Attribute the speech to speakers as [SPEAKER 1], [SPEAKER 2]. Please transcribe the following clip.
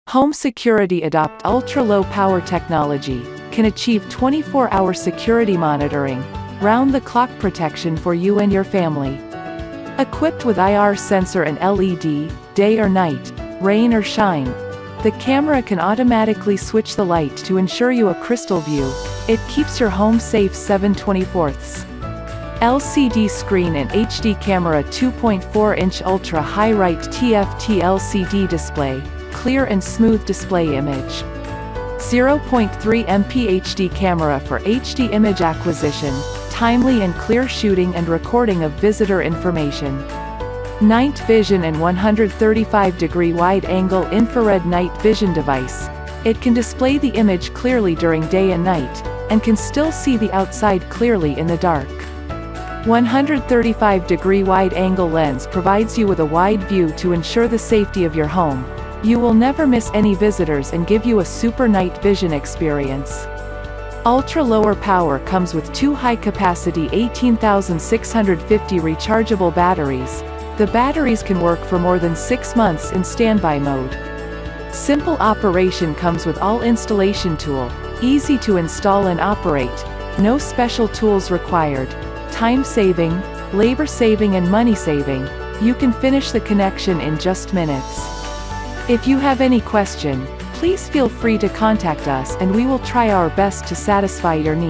[SPEAKER 1] Home security adopt ultra-low power technology, can achieve 24-hour security monitoring, round-the-clock protection for you and your family. Equipped with IR sensor and LED, day or night, rain or shine, the camera can automatically switch the light to ensure you a crystal view. It keeps your home safe 7/24. LCD screen and HD camera 2.4-inch ultra-high-rite TFT LCD display, clear and smooth display image. 0.3 MP HD camera for HD image acquisition, timely and clear shooting and recording of visitor information. Night vision and 135-degree wide-angle infrared night vision device. It can display the image clearly during day and night, and can still see the outside clearly in the dark. 135-degree wide-angle lens provides you with a wide view to ensure the safety of your home. You will never miss any visitors and give you a super night vision experience. Ultra-lower power comes with two high-capacity 18,650 rechargeable batteries. The batteries can work for more than 6 months in standby mode. Simple operation comes with all installation tool, easy to install and operate, no special tools required. Time-saving, labor-saving and money-saving, you can finish the connection in just minutes. If you have any question, please feel free to contact us and we will try our best to satisfy your needs.